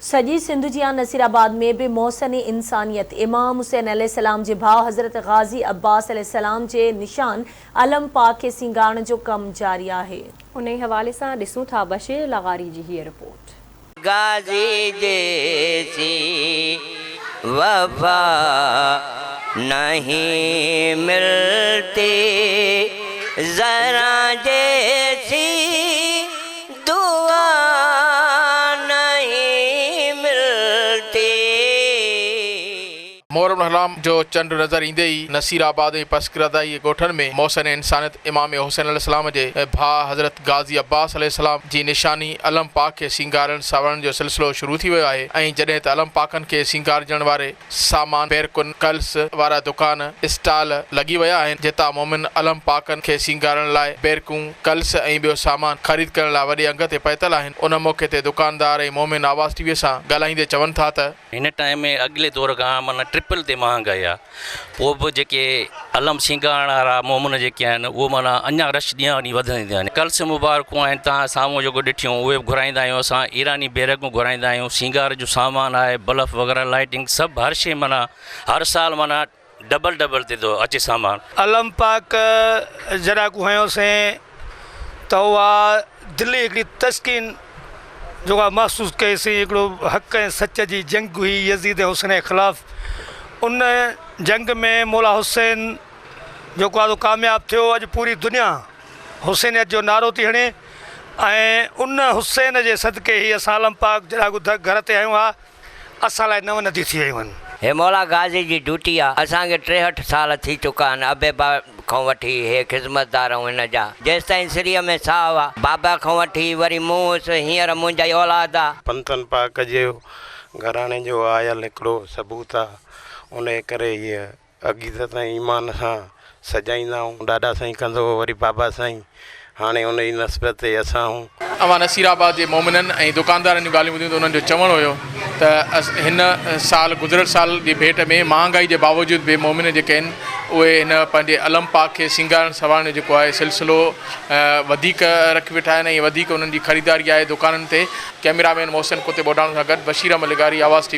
सजी सिंध जिया नसीराबाद में भी मोहसन इंसानियत इमाम हुसैन अलैहिस्सलाम जे भाउ हज़रत गाज़ी अब्बास अलैहिस्सलाम जे निशान अलम पाक के सिंगारण जो कम जारी है। उन हवाले से ॾिसूं था बशीर लगारी जी हीअ रिपोर्ट। गाज़ी जैसी वफा नहीं मिलती, जरा जैसी दुआ नहीं मिलती। मोहर्रम हराम जो चंड नज़र ईंदे ही नसीराबाद ऐं पसकरदाई ॻोठनि में मोहसन इंसानियत इमाम हुसैन अलैहिस्सलाम जे भाउ हज़रत गाज़ी अब्बास अलैहिस्सलाम जी निशानी अलम पाक खे सिंगारण सवारण जो सिलसिलो शुरू थी वियो आहे। ऐं जॾहिं त अलम पाकनि खे सिंगारजण वारे सामान बैरकुन कल्स वारा दुकान स्टॉल लॻी विया आहिनि, जितां मोमिन अलम पाकनि खे सिंगारण लाइ बैरकूं कल्स ऐं ॿियो सामान ख़रीद करण लाइ वॾे अंग ते पहुतल आहिनि। उन मौक़े ते दुकानदार ऐं मोमिन आवाज़ टीवीअ सां ॻाल्हाईंदे चवनि था त हिन टाइम में अॻिले दौर खां माना ट्रिपल ते महांगाई आहे। पोइ बि जेके अलम सिंगारण वारा मोमिन जेके आहिनि उहो माना अञा रश ॾींहं ॾींहुं वधंदा आहिनि। कल्स मुबारकूं आहिनि, तव्हां साम्हूं जेको ॾिठियूं उहे बि घुराईंदा आहियूं असां। ईरानी बैरकूं घुराईंदा आहियूं, सिंगार जो सामान आहे, बल्ब वग़ैरह लाइटिंग सभु हर शइ माना हर साल माना डबल ते थो अचे सामान। अलम पाक जॾहिं गुहायोसीं त उहा दिल्ली हिकिड़ी तस्कीन जो महसूस कईसीं। हिकिड़ो हक़ ऐं सच जी जंग हुई यज़ीद ऐं हुसैन जे ख़िलाफ़। उन जंग में मौला हुसैन जेको आहे कामयाबु थियो। अॼु पूरी दुनिया हुसैनियत जो नारो थी हणे ऐं उन हुसैन जे सदके ई असां अलम पाक जॾहिं घर ते आहियूं हा असां लाइ नव नदी थी वियूं आहिनि। हे मौला गाज़ी जी ड्यूटी आहे। असांखे 63 साल थी चुका आहिनि अबे खां वठी हे ख़िदमतदार ऐं हिन जा। जेसि ताईं सिरीअ में साहु आहे बाबा खां वठी वरी मूं हुउसि, हींअर मुंहिंजा औलाद आहे। पंथन पाक जो घराणे जो आयल हिकिड़ो सबूत आहे। उन करे हीअ अक़ीदत ऐं ईमान सां सजाईंदा आहियूं। ॾाढा साईं कंदो वरी बाबा साईं, हाणे उन जी नस्बत ते असां अवां नसीराबाद जे मोमिननि ऐं दुकानदारनि जूं ॻाल्हियूं ॿुधियूं त उन्हनि जो चवणु हुयो त हिन साल गुज़िरियल साल जी भेट में महांगाई जे बावजूदि बि मोमिन जेके आहिनि उहे हिन पंहिंजे अलम पाक खे सिंगारण सवारण जेको आहे सिलसिलो वधीक रखी वेठा आहिनि ऐं वधीक उन्हनि जी ख़रीदारी आहे दुकाननि ते। कैमरामैन मोहसिन कुते बोडाण सां गॾु बशीर अहमद लगारी, आवाज़ टीवी।